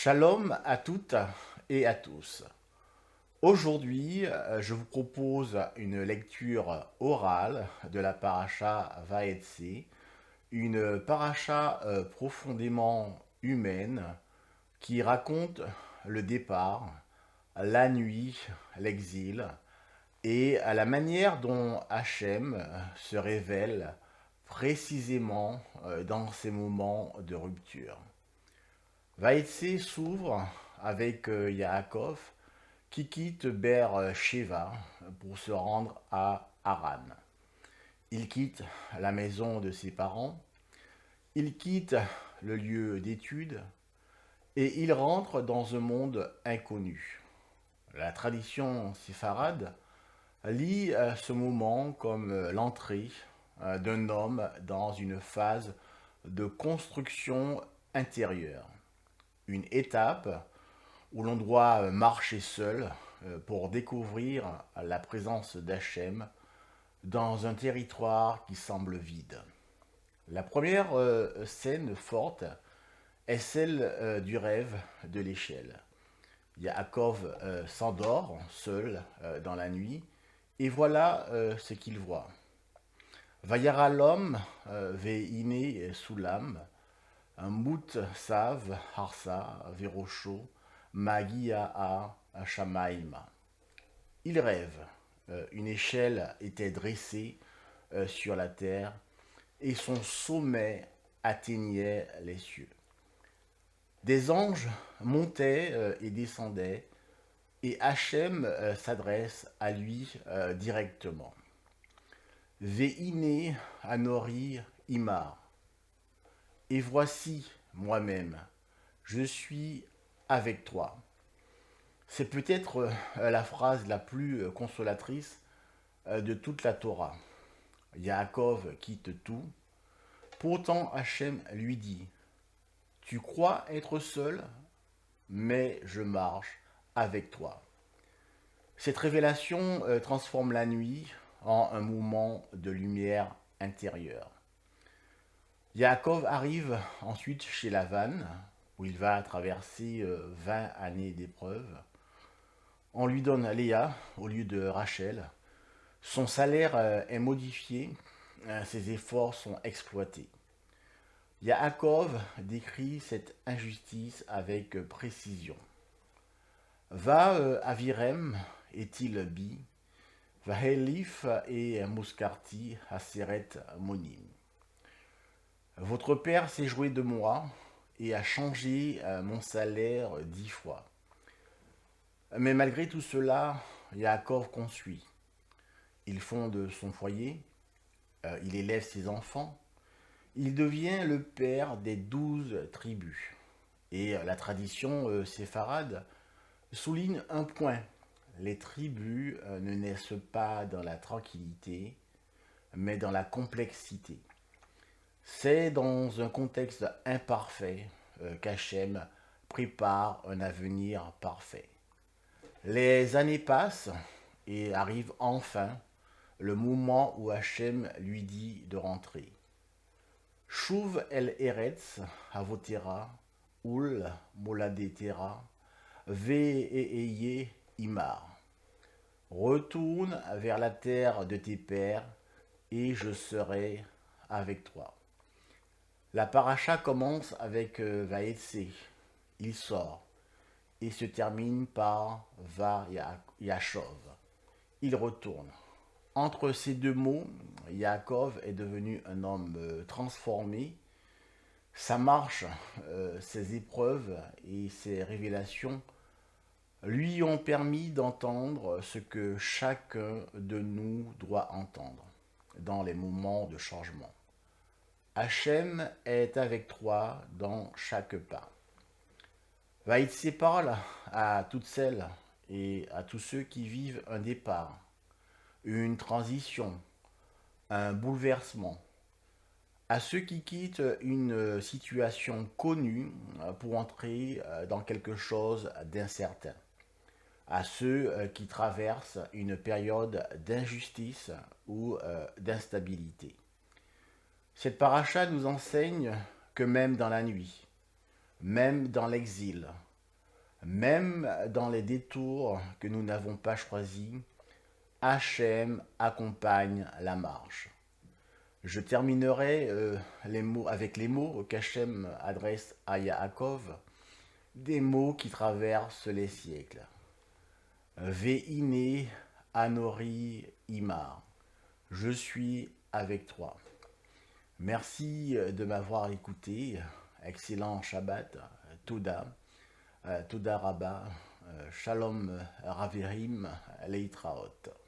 Shalom à toutes et à tous. Aujourd'hui, je vous propose une lecture orale de la paracha Vaetse, une paracha profondément humaine qui raconte le départ, la nuit, l'exil et à la manière dont Hachem se révèle précisément dans ces moments de rupture. Vaïtsé s'ouvre avec Yaakov qui quitte Ber Sheva pour se rendre à Haran. Il quitte la maison de ses parents, il quitte le lieu d'étude et il rentre dans un monde inconnu. La tradition séfarade lit ce moment comme l'entrée d'un homme dans une phase de construction intérieure, une étape où l'on doit marcher seul pour découvrir la présence d'Hachem dans un territoire qui semble vide. La première scène forte est celle du rêve de l'échelle. Yaakov s'endort seul dans la nuit et voilà ce qu'il voit. Vayara l'homme veine sulam, Mout sav harsa verosho magia a shamaima. Il rêve. Une échelle était dressée sur la terre et son sommet atteignait les cieux. Des anges montaient et descendaient et Hachem s'adresse à lui directement. Veine anori imar. Et voici moi-même, je suis avec toi. C'est peut-être la phrase la plus consolatrice de toute la Torah. Yaakov quitte tout. Pourtant Hachem lui dit, tu crois être seul, mais je marche avec toi. Cette révélation transforme la nuit en un moment de lumière intérieure. Yaakov arrive ensuite chez Lavan, où il va traverser 20 années d'épreuves. On lui donne Léa au lieu de Rachel. Son salaire est modifié, ses efforts sont exploités. Yaakov décrit cette injustice avec précision. Va Avirem est-il bi, Vahelif et Mouskarti Aseret Monim. Votre père s'est joué de moi et a changé mon salaire 10 fois. Mais malgré tout cela, Yaakov consuit. Il fonde son foyer, il élève ses enfants, il devient le père des 12 tribus. Et la tradition séfarade souligne un point. Les tribus ne naissent pas dans la tranquillité, mais dans la complexité. C'est dans un contexte imparfait qu'Hachem prépare un avenir parfait. Les années passent et arrive enfin le moment où Hachem lui dit de rentrer. Shuv el Eretz avotera ul moladetera ve'eye imar. Retourne vers la terre de tes pères et je serai avec toi. La paracha commence avec Vaetse, il sort, et se termine par Va Yashov, il retourne. Entre ces deux mots, Yaakov est devenu un homme transformé. Sa marche, ses épreuves et ses révélations lui ont permis d'entendre ce que chacun de nous doit entendre dans les moments de changement. Hachem est avec toi dans chaque pas. Vaïtsé parle à toutes celles et à tous ceux qui vivent un départ, une transition, un bouleversement, à ceux qui quittent une situation connue pour entrer dans quelque chose d'incertain, à ceux qui traversent une période d'injustice ou d'instabilité. Cette paracha nous enseigne que même dans la nuit, même dans l'exil, Même dans les détours que nous n'avons pas choisis, Hachem accompagne la marche. Je terminerai avec les mots qu'Hachem adresse à Yaakov, des mots qui traversent les siècles. Ve'ine Anori Imar. Je suis avec toi. Merci de m'avoir écouté. Excellent Shabbat. Toda. Toda Rabba. Shalom Ravirim. Leitraot.